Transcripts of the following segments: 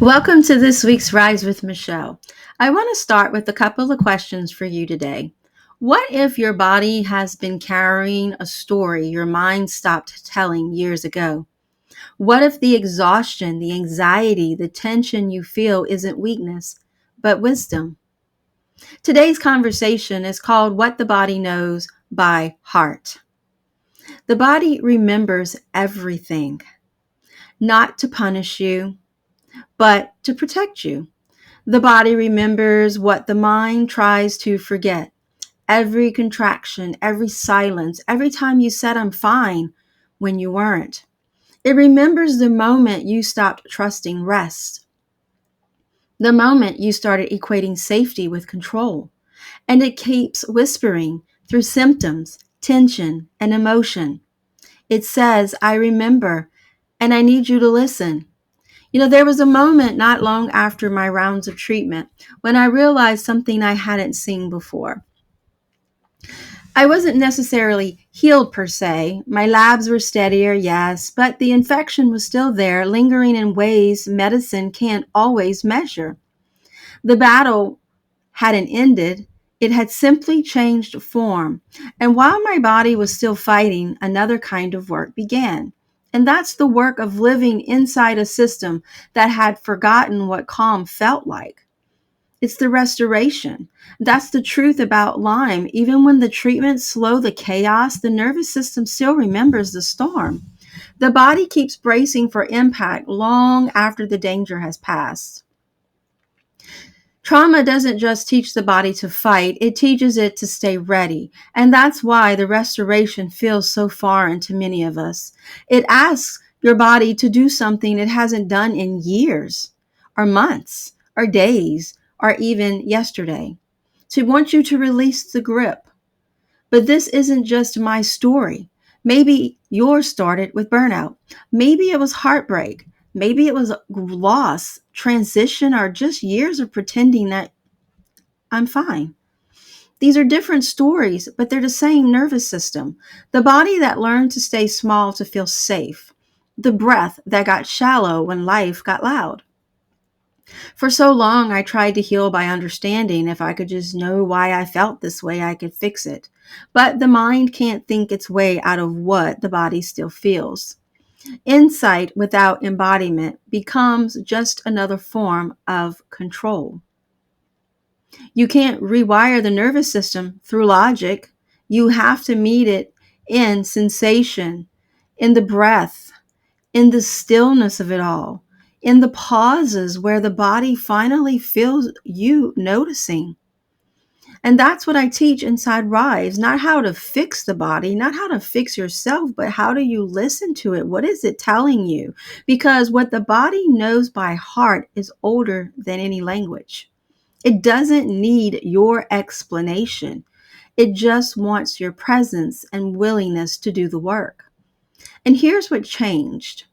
Welcome to this week's Rise with Michelle. I want to start with a couple of questions for you today. What if your body has been carrying a story your mind stopped telling years ago? What if the exhaustion, the anxiety, the tension you feel isn't weakness, but wisdom? Today's conversation is called What the Body Knows by Heart. The body remembers everything, not to punish you, but to protect you. The body remembers what the mind tries to forget. Every contraction, every silence, every time you said, I'm fine, when you weren't. It remembers the moment you stopped trusting rest, the moment you started equating safety with control. And it keeps whispering through symptoms, tension, and emotion. It says, I remember, and I need you to listen. There was a moment not long after my rounds of treatment when I realized something I hadn't seen before. I wasn't necessarily healed per se. My labs were steadier, yes, but the infection was still there, lingering in ways medicine can't always measure. The battle hadn't ended, it had simply changed form. And while my body was still fighting, another kind of work began. And that's the work of living inside a system that had forgotten what calm felt like. It's the restoration. That's the truth about Lyme. Even when the treatments slow the chaos, the nervous system still remembers the storm. The body keeps bracing for impact long after the danger has passed. Trauma doesn't just teach the body to fight, it teaches it to stay ready. And that's why the restoration feels so foreign to many of us. It asks your body to do something it hasn't done in years, or months, or days, or even yesterday. To want you to release the grip. But this isn't just my story. Maybe yours started with burnout. Maybe it was heartbreak. Maybe it was loss, transition, or just years of pretending that I'm fine. These are different stories, but they're the same nervous system. The body that learned to stay small to feel safe. The breath that got shallow when life got loud. For so long, I tried to heal by understanding. If I could just know why I felt this way, I could fix it. But the mind can't think its way out of what the body still feels. Insight without embodiment becomes just another form of control. You can't rewire the nervous system through logic. You have to meet it in sensation, in the breath, in the stillness of it all, in the pauses where the body finally feels you noticing. And that's what I teach inside Rise, not how to fix the body, not how to fix yourself, but how do you listen to it? What is it telling you? Because what the body knows by heart is older than any language. It doesn't need your explanation. It just wants your presence and willingness to do the work. And here's what changed.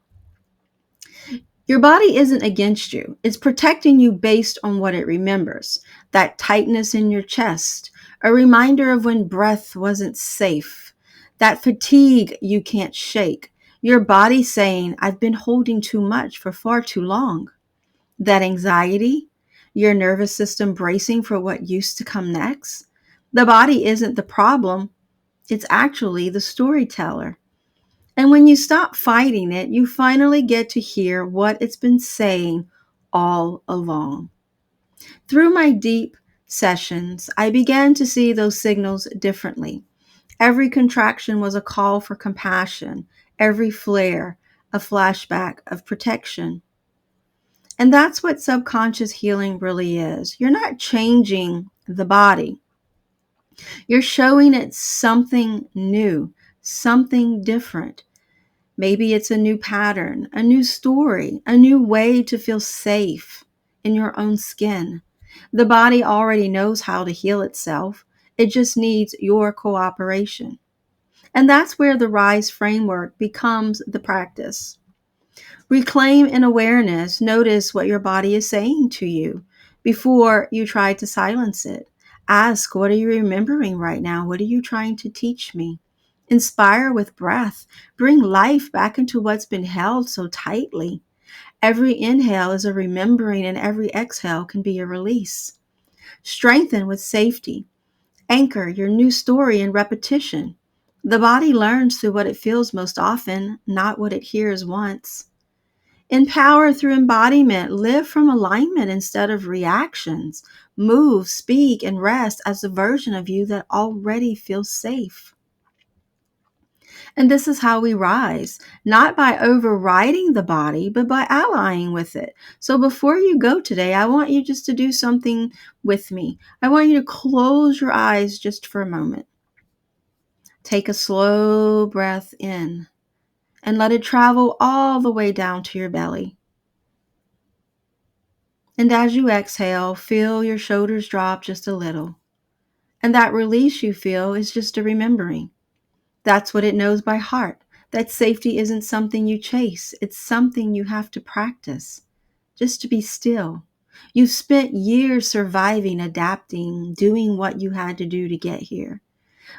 Your body isn't against you. It's protecting you based on what it remembers. That tightness in your chest, a reminder of when breath wasn't safe, that fatigue you can't shake, your body saying, I've been holding too much for far too long. That anxiety, your nervous system bracing for what used to come next. The body isn't the problem. It's actually the storyteller. And when you stop fighting it, you finally get to hear what it's been saying all along. Through my deep sessions, I began to see those signals differently. Every contraction was a call for compassion, every flare, a flashback of protection. And that's what subconscious healing really is. You're not changing the body, you're showing it something new, something different. Maybe it's a new pattern, a new story, a new way to feel safe in your own skin. The body already knows how to heal itself. It just needs your cooperation. And that's where the RISE framework becomes the practice. Reclaim in awareness. Notice what your body is saying to you before you try to silence it. Ask, what are you remembering right now? What are you trying to teach me? Inspire with breath. Bring life back into what's been held so tightly. Every inhale is a remembering, and every exhale can be a release. Strengthen with safety. Anchor your new story in repetition. The body learns through what it feels most often, not what it hears once. Empower through embodiment. Live from alignment instead of reactions. Move, speak, and rest as the version of you that already feels safe. And this is how we rise, not by overriding the body, but by allying with it. So before you go today, I want you just to do something with me. I want you to close your eyes just for a moment. Take a slow breath in and let it travel all the way down to your belly. And as you exhale, feel your shoulders drop just a little. And that release you feel is just a remembering. That's what it knows by heart. That safety isn't something you chase. It's something you have to practice. Just to be still. You've spent years surviving, adapting, doing what you had to do to get here.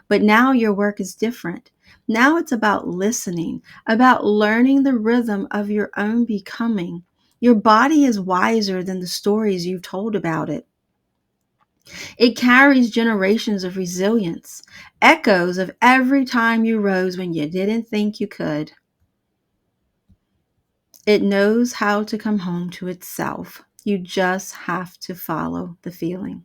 But now your work is different. Now it's about listening, about learning the rhythm of your own becoming. Your body is wiser than the stories you've told about it. It carries generations of resilience, echoes of every time you rose when you didn't think you could. It knows how to come home to itself. You just have to follow the feeling.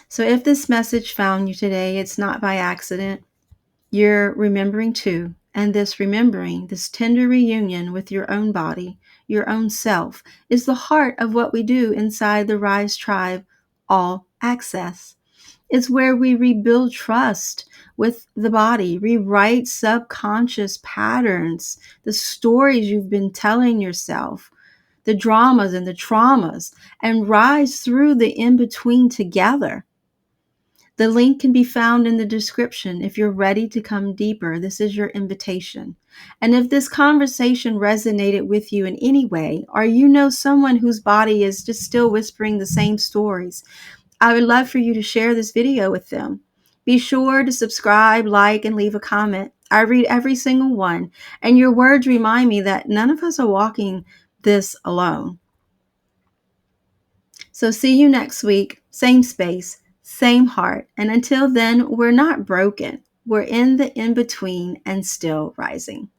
So if this message found you today, it's not by accident. You're remembering too. And this remembering, this tender reunion with your own body, your own self, is the heart of what we do inside the R.I.S.E tribe, All Access. It's where we rebuild trust with the body, rewrite subconscious patterns, the stories you've been telling yourself, the dramas and the traumas, and rise through the in-between together. The link can be found in the description. If you're ready to come deeper, this is your invitation. And if this conversation resonated with you in any way, or you know someone whose body is just still whispering the same stories, I would love for you to share this video with them. Be sure to subscribe, like, and leave a comment. I read every single one, and your words remind me that none of us are walking this alone. So see you next week, same space, same heart. And until then, we're not broken. We're in the in-between and still rising.